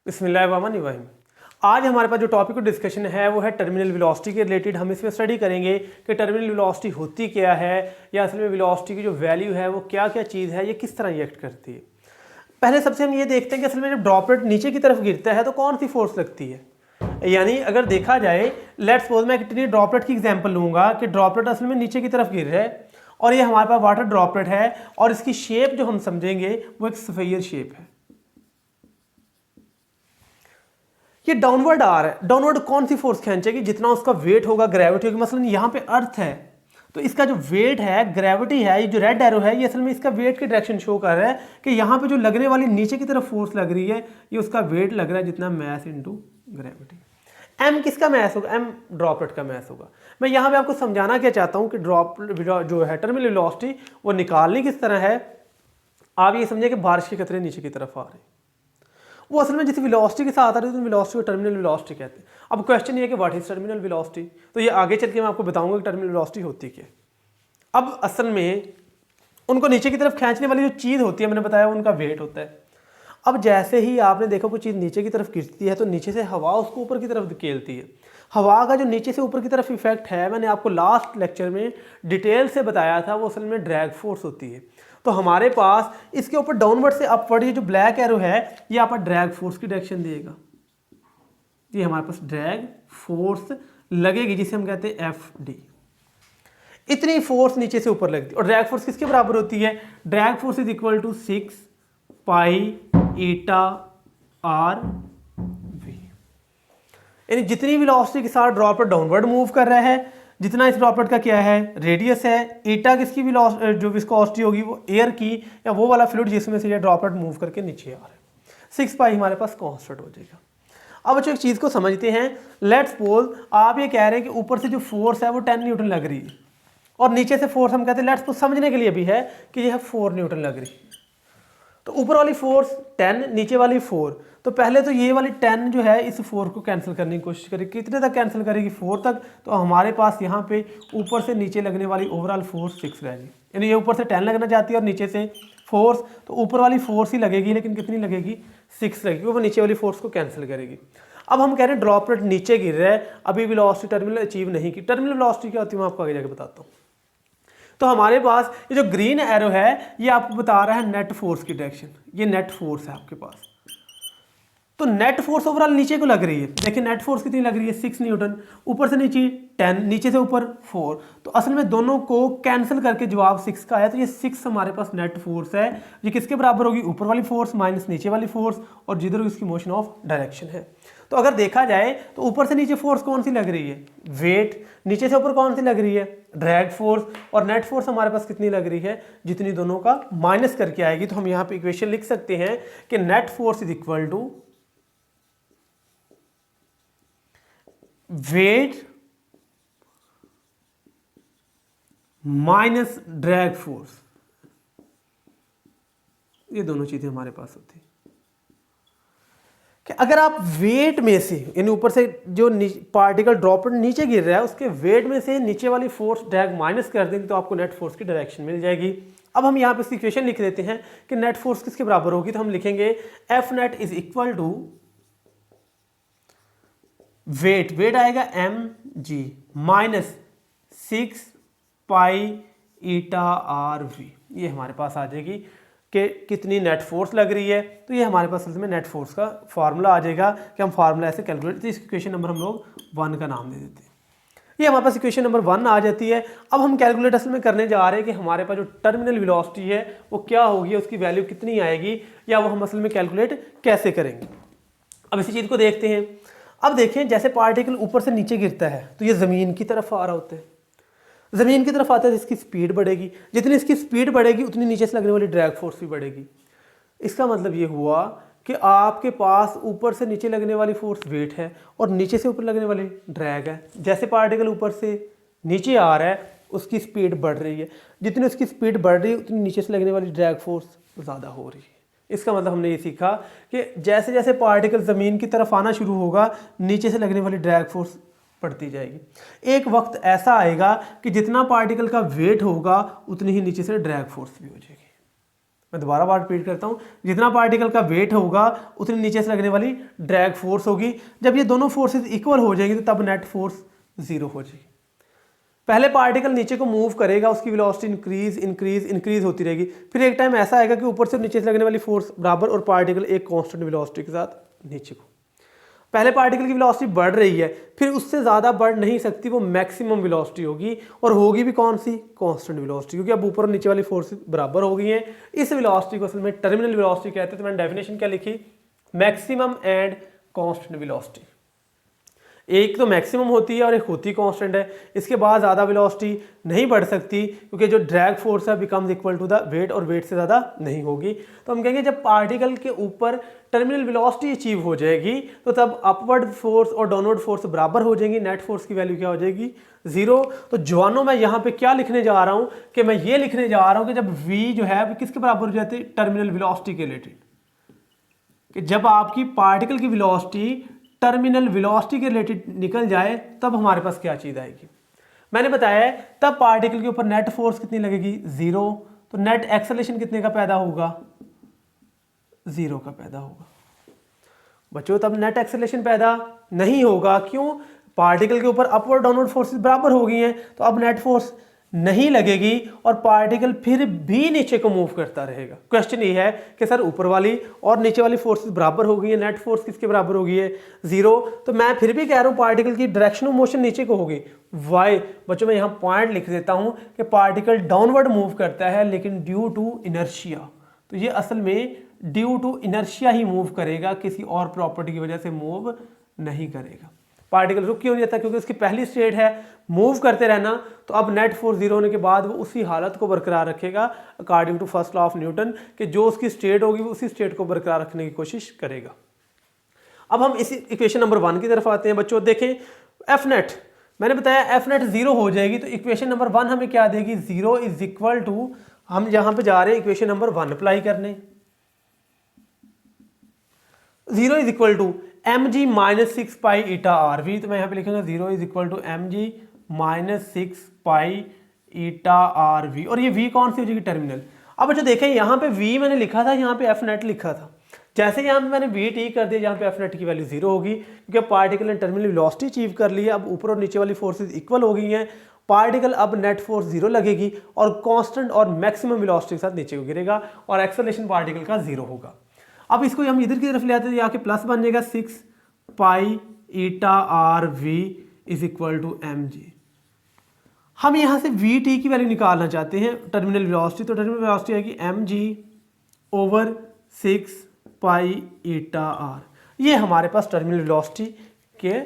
बिस्मिल्लाहिर्रहमानिर्रहीम। आज हमारे पास जो टॉपिक ऑफ डिस्कशन है वो है टर्मिनल वेलोसिटी के रिलेटेड। हम इसमें स्टडी करेंगे कि टर्मिनल वेलोसिटी होती क्या है, या असल में वेलोसिटी की जो वैल्यू है वो क्या क्या चीज़ है, ये किस तरह रिएक्ट करती है। पहले सबसे हम ये देखते हैं कि असल में जब ड्रॉपलेट नीचे की तरफ गिरता है तो कौन सी फोर्स लगती है। यानी अगर देखा जाए, लेट्स सपोज मैं कितनी ड्रॉपलेट की एग्जांपल लूँगा कि ड्रॉपलेट असल में नीचे की तरफ गिर रहा है और ये हमारे पास वाटर ड्रॉपलेट है और इसकी शेप जो हम समझेंगे वो एक स्फीयर शेप है। ये डाउनवर्ड आ रहा है, डाउनवर्ड कौन सी फोर्स खींचेगी, जितना उसका वेट होगा, ग्रेविटी होगी। मसलन यहाँ पे अर्थ है तो इसका जो वेट है, ग्रेविटी है, ये जो रेड एरो है ये असल में इसका वेट की डायरेक्शन शो कर रहा है कि यहाँ पे जो लगने वाली नीचे की तरफ फोर्स लग रही है ये उसका वेट लग रहा है जितना मैस इनटू ग्रेविटी। एम किसका मैस होगा? एम ड्रॉपलेट का मैस होगा। मैं यहाँ पे आपको समझाना क्या चाहता हूँ कि ड्रॉपलेट जो है टर्मिनल वेलोसिटी वो निकालनी किस तरह है। आप ये समझिए कि बारिश के कतरे नीचे की तरफ आ रहे हैं, वो असल में जिस वेलोसिटी के साथ आ रही है तो वेलोसिटी को टर्मिनल वेलोसिटी कहते हैं। अब क्वेश्चन ये है कि व्हाट इज टर्मिनल वेलोसिटी, तो ये आगे चल के मैं आपको बताऊंगा कि टर्मिनल वेलोसिटी होती क्या है। अब असल में उनको नीचे की तरफ खींचने वाली जो चीज़ होती है, मैंने बताया उनका वेट होता है। अब जैसे ही आपने देखा कोई चीज़ नीचे की तरफ गिरती है तो नीचे से हवा उसको ऊपर की तरफ धकेलती है। हवा का जो नीचे से ऊपर की तरफ इफेक्ट है, मैंने आपको लास्ट लेक्चर में डिटेल से बताया था, वो असल में ड्रैग फोर्स होती है। तो हमारे पास इसके ऊपर डाउनवर्ड से अपवर्ड ये जो ब्लैक एरो है ये आप ड्रैग फोर्स की डायरेक्शन देगा। ये हमारे पास ड्रैग फोर्स लगेगी जिसे हम कहते हैं एफ डी। इतनी फोर्स नीचे से ऊपर लगती है और ड्रैग फोर्स किसके बराबर होती है? Drag force is equal to 6 pi eta are v. यानी जितनी वेलोसिटी के साथ ड्रॉपलेट डाउनवर्ड मूव कर रहा है, जितना इस ड्रॉपलेट का क्या है रेडियस है, ईटा किसकी जो विस्कोसिटी होगी वो एयर की या वो वाला फ्लूइड जिसमें से ये ड्रॉपलेट मूव करके नीचे आ रहा है। 6 पाई हमारे पास कांस्टेंट हो जाएगा। अब बच्चों एक चीज़ को समझते हैं। लेट्स सपोज आप ये कह रहे हैं कि ऊपर से जो फोर्स है वो 10 न्यूटन लग रही है और नीचे से फोर्स हम कहते हैं, लेट्स सपोज समझने के लिए भी है कि यह 4 न्यूटन लग रही है। तो ऊपर वाली फोर्स 10, नीचे वाली 4। तो पहले तो ये वाली 10 जो है इस 4 को कैंसिल करने की कोशिश करेगी। कितने तक कैंसिल करेगी? 4 तक। तो हमारे पास यहाँ पे ऊपर से नीचे लगने वाली ओवरऑल फोर्स 6 रहेगी। यानी ये ऊपर से 10 लगना चाहती है और नीचे से फोर्स, तो ऊपर वाली फोर्स ही लगेगी, लेकिन कितनी लगेगी? 6 लगेगी। वो नीचे वाली फोर्स को कैंसिल करेगी। अब हम कह रहे हैं ड्रॉपलेट नीचे गिर रहा है, अभी वेलोसिटी टर्मिनल अचीव नहीं की। टर्मिनल वेलोसिटी क्या होती है मैं आपको आगे जाके बताता हूँ। तो हमारे पास ये जो ग्रीन एरो है ये आपको बता रहा है नेट फोर्स की डायरेक्शन। ये नेट फोर्स है आपके पास। तो नेट फोर्स ओवरऑल नीचे को लग रही है। देखिए नेट फोर्स कितनी लग रही है? 6 न्यूटन। ऊपर से नीचे 10, नीचे से ऊपर 4। तो असल में दोनों को कैंसिल करके जवाब 6 का आया। तो ये 6 हमारे पास नेट फोर्स है। ये किसके बराबर होगी? ऊपर वाली फोर्स माइनस नीचे वाली फोर्स और जिधर इसकी मोशन ऑफ डायरेक्शन है। तो अगर देखा जाए तो ऊपर से नीचे फोर्स कौन सी लग रही है? वेट। नीचे से ऊपर कौन सी लग रही है? Drag force. और नेट फोर्स हमारे पास कितनी लग रही है? जितनी दोनों का माइनस करके आएगी। तो हम यहाँ पे इक्वेशन लिख सकते हैं कि net force is equal to weight minus drag force. ये दोनों चीजें हमारे पास होती है कि अगर आप वेट में से, यानी ऊपर से जो पार्टिकल ड्रॉपलेट नीचे गिर रहा है उसके वेट में से नीचे वाली फोर्स ड्रैग माइनस कर देंगे तो आपको नेट फोर्स की डायरेक्शन मिल जाएगी। अब हम यहाँ पे इसकी इक्वेशन लिख देते हैं कि नेट फोर्स किसके बराबर होगी। तो हम लिखेंगे F net is equal to weight आएगा M G minus 6 pi eta are V. ये हमारे पास आ जाएगी कि कितनी नेट फोर्स लग रही है। तो ये हमारे पास में नेट फोर्स का फार्मूला आ जाएगा कि हम फार्मूला ऐसे कैलकुलेट, तो इस इक्वेशन नंबर हम लोग 1 का नाम दे देते हैं। ये हमारे पास इक्वेशन नंबर 1 आ जाती है। अब हम कैलकुलेट असल में करने जा रहे हैं कि हमारे पास जो टर्मिनल वेलोसिटी है वो क्या होगी, उसकी वैल्यू कितनी आएगी, या वो हम असल में कैलकुलेट कैसे करेंगे। अब इसी चीज़ को देखते हैं। अब देखें जैसे पार्टिकल ऊपर से नीचे गिरता है तो ये ज़मीन की तरफ आ रहा होता है। ज़मीन की तरफ आता है तो इसकी स्पीड बढ़ेगी। जितनी इसकी स्पीड बढ़ेगी उतनी नीचे से लगने वाली ड्रैग फोर्स भी बढ़ेगी। इसका मतलब ये हुआ कि आपके पास ऊपर से नीचे लगने वाली फोर्स वेट है और नीचे से ऊपर लगने वाली ड्रैग है। जैसे पार्टिकल ऊपर से नीचे आ रहा है उसकी स्पीड बढ़ रही है। जितनी उसकी स्पीड बढ़ रही है उतनी नीचे से लगने वाली ड्रैग फोर्स ज़्यादा हो रही है। इसका मतलब हमने ये सीखा कि जैसे जैसे पार्टिकल ज़मीन की तरफ आना शुरू होगा नीचे से लगने वाली ड्रैग फोर्स बढ़ती जाएगी। एक वक्त ऐसा आएगा कि जितना पार्टिकल का वेट होगा उतनी ही नीचे से ड्रैग फोर्स भी हो जाएगी। मैं दोबारा बार रिपीट करता हूँ, जितना पार्टिकल का वेट होगा उतनी नीचे से लगने वाली ड्रैग फोर्स होगी। जब ये दोनों फोर्सेस इक्वल हो जाएंगी तो तब नेट फोर्स 0 हो जाएगी। पहले पार्टिकल नीचे को मूव करेगा, उसकी वेलोसिटी इंक्रीज होती रहेगी, फिर एक टाइम ऐसा आएगा कि ऊपर से नीचे से लगने वाली फोर्स बराबर और पार्टिकल एक कांस्टेंट वेलोसिटी के साथ नीचे को। पहले पार्टिकल की वेलोसिटी बढ़ रही है, फिर उससे ज़्यादा बढ़ नहीं सकती, वो मैक्सिमम वेलोसिटी होगी और होगी भी कौन सी, कांस्टेंट वेलोसिटी, क्योंकि अब ऊपर और नीचे वाली फोर्स बराबर हो गई हैं। इस वेलोसिटी को असल में टर्मिनल वेलोसिटी कहते हैं। तो मैंने डेफिनेशन क्या लिखी, मैक्सिमम एंड कांस्टेंट वेलोसिटी। एक तो मैक्सिमम होती है और एक होती कांस्टेंट है, इसके बाद ज़्यादा वेलोसिटी नहीं बढ़ सकती क्योंकि जो ड्रैग फोर्स है becomes equal to the weight और वेट से ज़्यादा नहीं होगी। तो हम कहेंगे जब पार्टिकल के ऊपर टर्मिनल वेलोसिटी अचीव हो जाएगी तो तब अपवर्ड फोर्स और डाउनवर्ड फोर्स बराबर हो जाएंगी, नेट फोर्स की वैल्यू क्या हो जाएगी, 0। तो जवानों मैं यहाँ पे क्या लिखने जा रहा हूँ कि मैं ये लिखने जा रहा हूँ कि जब v जो है वो किसके बराबर हो जाती है, टर्मिनल वेलोसिटी के रिलेटेड, कि जब आपकी पार्टिकल की वेलोसिटी टर्मिनल वेलोसिटी के रिलेटेड निकल जाए तब हमारे पास क्या चीज़ आएगी। मैंने बताया है तब पार्टिकल के ऊपर नेट फोर्स कितनी लगेगी, 0। तो नेट एक्सेलरेशन कितने का पैदा होगा, 0 का पैदा होगा। बच्चों तब नेट एक्सेलरेशन पैदा नहीं होगा, क्यों, पार्टिकल के ऊपर अपवर्ड डाउनवर्ड फोर्सेस बराबर हो गई हैं, तो अब नेट फोर्स नहीं लगेगी और पार्टिकल फिर भी नीचे को मूव करता रहेगा। क्वेश्चन ये है कि सर ऊपर वाली और नीचे वाली फोर्सेस बराबर हो गई है, नेट फोर्स किसके बराबर हो गई है, 0। तो मैं फिर भी कह रहा हूँ पार्टिकल की डायरेक्शन ऑफ मोशन नीचे को होगी। वाई, बच्चों मैं यहाँ पॉइंट लिख देता हूँ कि पार्टिकल डाउनवर्ड मूव करता है लेकिन ड्यू टू इनर्शिया। तो ये असल में ड्यू टू इनर्शिया ही मूव करेगा, किसी और प्रॉपर्टी की वजह से मूव नहीं करेगा। पार्टिकल रुक क्यों नहीं जाता, क्योंकि उसकी पहली स्टेट है मूव करते रहना। तो अब नेट फोर्स 0 होने के बाद वो उसी हालत को बरकरार रखेगा according to first law of Newton, कि जो उसकी स्टेट होगी वो उसी स्टेट को बरकरार रखने की कोशिश करेगा। अब हम इसी इक्वेशन नंबर 1 की तरफ आते हैं। बच्चों देखें, एफ नेट मैंने बताया एफ नेट 0 हो जाएगी, तो इक्वेशन नंबर 1 हमें क्या देगी, 0 इज इक्वल टू, हम यहाँ पे जा रहे हैं इक्वेशन नंबर 1 अप्लाई करने, 0 is equal to mg minus 6 pi eta are v. तो मैं यहाँ पे लिखूंगा 0 is equal to mg minus 6 pi eta are v, और ये v कौन सी हो जाएगी, टर्मिनल। अब जो देखें यहाँ पे v मैंने लिखा था, यहाँ पे एफ नेट लिखा था, जैसे यहाँ पे मैंने v t कर दिया, यहाँ पे एफ नेट की वैल्यू 0 होगी, क्योंकि पार्टिकल ने टर्मिनल वेलोसिटी अचीव कर ली है। अब ऊपर और नीचे वाली फोर्सेज इक्वल हो गई हैं, पार्टिकल अब नेट फोर्स 0 लगेगी और कांस्टेंट और मैक्सिमम वेलोसिटी के साथ नीचे को गिरेगा और एक्सेलरेशन पार्टिकल का 0 होगा। अब इसको हम इधर की तरफ ले आते हैं, आके प्लस बन जाएगा 6 pi eta are V is equal to M G. हम यहाँ से वी टी की वैल्यू निकालना चाहते हैं, टर्मिनल वेलोसिटी, तो टर्मिनल वेलोसिटी आएगी m g over 6 pi eta r. ये हमारे पास टर्मिनल वेलोसिटी के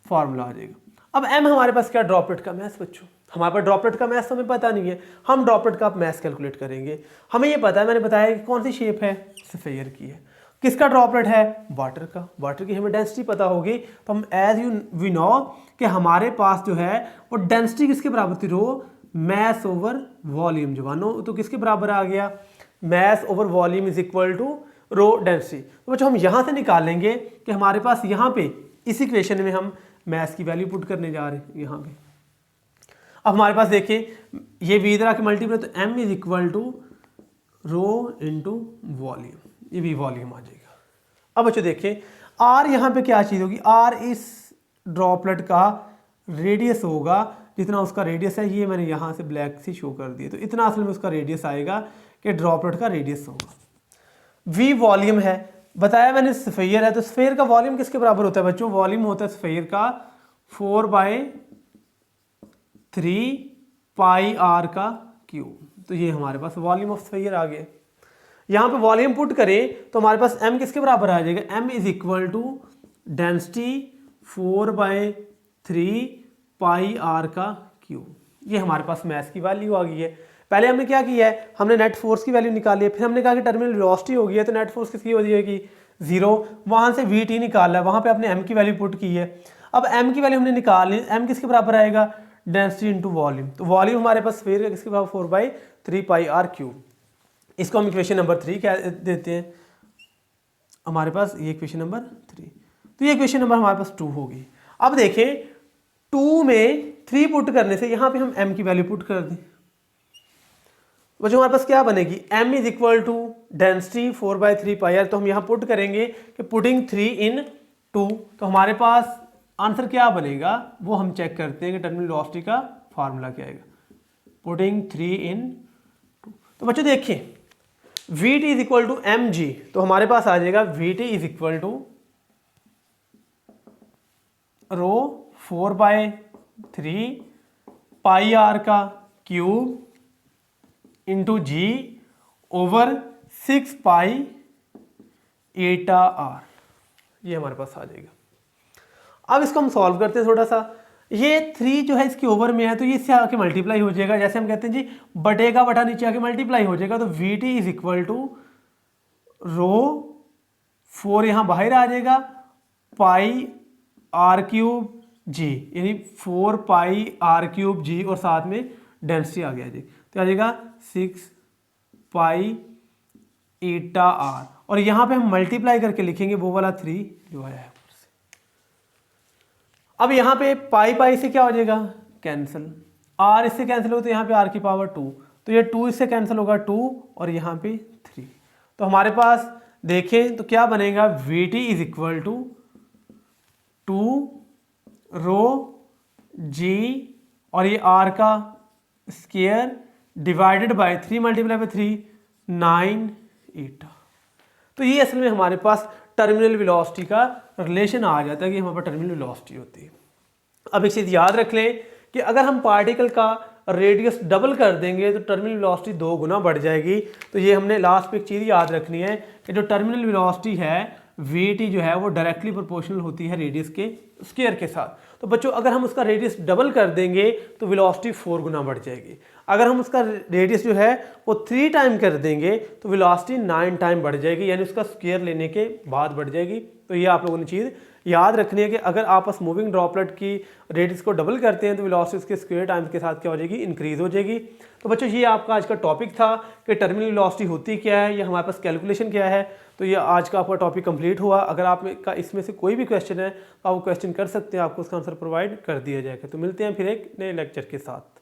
फॉर्मूला आ जाएगा। अब एम हमारे पास क्या, ड्रॉपलेट का मैथ। बच्चों हमारे पास ड्रॉपलेट का मैथ हमें पता नहीं है, हम ड्रॉपलेट का मैथ कैलकुलेट करेंगे। हमें ये पता है, मैंने बताया कि कौन सी शेप है, स्फीयर की है। किसका ड्रॉपलेट है, वाटर का। वाटर की हमें डेंसिटी पता होगी, तो हम एज यू वी नो कि हमारे पास जो है वो डेंसिटी किसके बराबर थी, रो मैस ओवर वॉल्यूम। जवानों तो किसके बराबर आ गया, mass over volume is equal to rho density. तो बच्चों हम यहाँ से निकालेंगे कि हमारे पास यहाँ पे इस इक्वेशन में हम मैस की वैल्यू पुट करने जा रहे हैं यहाँ पे। अब हमारे पास देखिए ये v इधर आके मल्टीप्लाई, तो m is equal to rho into volume, ये भी वॉल्यूम आ जाएगा। अब बच्चों देखें r यहाँ पे क्या चीज़ होगी, r इस ड्रॉपलेट का रेडियस होगा, जितना उसका रेडियस है, ये मैंने यहाँ से ब्लैक से शो कर दिया, तो इतना असल में उसका रेडियस आएगा कि ड्रॉपलेट का रेडियस होगा। v वॉल्यूम है, बताया मैंने स्फीयर है, तो स्फीयर का वॉल्यूम किसके बराबर होता है बच्चों, वॉल्यूम होता है स्फीयर का 4/3 पाई आर का क्यूब। तो ये हमारे पास वॉल्यूम ऑफ स्फीयर आ गया। यहाँ पे वॉल्यूम पुट करें तो हमारे पास m किसके बराबर आ जाएगा, m is equal to density 4/3 pi r का क्यूब। ये हमारे पास मैस की वैल्यू आ गई है। पहले हमने क्या किया है, हमने नेट फोर्स की वैल्यू निकाली है, फिर हमने कहा कि टर्मिनल वेलोसिटी हो गई है, तो नेट फोर्स किसकी हो जाएगी, 0। वहाँ से वी टी निकाला है, वहाँ पे आपने m की वैल्यू पुट की है। अब m की वैल्यू हमने निकाल ली, m किसके बराबर आएगा, डेंसिटी इंटू वॉल्यूम। तो वॉल्यूम हमारे पास स्फीयर का किसके बराबर 4/3 पाई आर क्यूब। इसको हम इक्वेशन नंबर 3 क्या देते हैं, हमारे पास ये इक्वेशन नंबर 3, तो ये इक्वेशन नंबर हमारे पास 2 होगी। अब देखें 2 में 3 पुट करने से यहाँ पे हम m की वैल्यू पुट कर दें, बच्चों हमारे पास क्या बनेगी, m is equal to density 4/3 तो हम यहाँ पुट करेंगे कि पुटिंग 3 इन 2, तो हमारे पास आंसर क्या बनेगा वो हम चेक करते हैं कि टर्मिनल वेलोसिटी का फार्मूला क्या आएगा, पुटिंग 3 इन 2। तो बच्चों देखिए Vt is equal to mg, तो हमारे पास आ जाएगा Vt is equal to rho 4/3 pi r का cube into g over 6 pi eta r, ये हमारे पास आ जाएगा। अब इसको हम सॉल्व करते हैं थोड़ा सा। ये 3 जो है इसके ओवर में है तो ये इससे आके मल्टीप्लाई हो जाएगा, जैसे हम कहते हैं जी बटे का बटा नीचे आके मल्टीप्लाई हो जाएगा, तो Vt इज इक्वल टू रो 4 यहाँ बाहर आ जाएगा पाई आर क्यूब जी, यानी 4 पाई आर क्यूब जी और साथ में डेंसिटी आ गया जी, तो आ जाएगा 6 पाई एटा आर, और यहाँ पे हम मल्टीप्लाई करके लिखेंगे वो वाला 3 जो आया है। अब यहाँ पे पाई पाई से क्या हो जाएगा कैंसिल, आर इससे कैंसिल हो तो यहाँ पे आर की पावर 2, तो ये 2 इससे कैंसिल होगा 2 और यहाँ पे 3, तो हमारे पास देखें तो क्या बनेगा Vt इज इक्वल टू 2 रो जी और ये आर का square divided by 3 multiply by 3 9 एटा। तो ये असल में हमारे पास टर्मिनल वेलोसिटी का रिलेशन आ जाता है कि हमारे पास टर्मिनल वेलोसिटी होती है। अब एक चीज़ याद रख लें कि अगर हम पार्टिकल का रेडियस डबल कर देंगे तो टर्मिनल वेलोसिटी 2 गुना बढ़ जाएगी। तो ये हमने लास्ट पे एक चीज़ याद रखनी है कि जो टर्मिनल वेलोसिटी है Vt जो है वो डायरेक्टली प्रोपोर्शनल होती है रेडियस के स्क्वायर के साथ। तो बच्चों अगर हम उसका रेडियस डबल कर देंगे तो वेलोसिटी 4 गुना बढ़ जाएगी। अगर हम उसका रेडियस जो है वो 3 टाइम कर देंगे तो वेलोसिटी 9 टाइम बढ़ जाएगी, यानी उसका स्क्वायर लेने के बाद बढ़ जाएगी। तो ये आप लोगों ने चीज़ याद रखनी है कि अगर आप उस मूविंग ड्रॉपलेट की रेडियस को डबल करते हैं तो वेलोसिटी उसके स्क्वायर टाइम्स के साथ क्या हो जाएगी, इंक्रीज हो जाएगी। तो बच्चों ये आपका आज का टॉपिक था कि टर्मिनल वेलोसिटी होती क्या है, या हमारे पास कैलकुलेशन क्या है। तो ये आज का आपका टॉपिक कंप्लीट हुआ। अगर आप का इसमें से कोई भी क्वेश्चन है तो आप वो क्वेश्चन कर सकते हैं, आपको उसका आंसर प्रोवाइड कर दिया जाएगा। तो मिलते हैं फिर एक नए लेक्चर के साथ।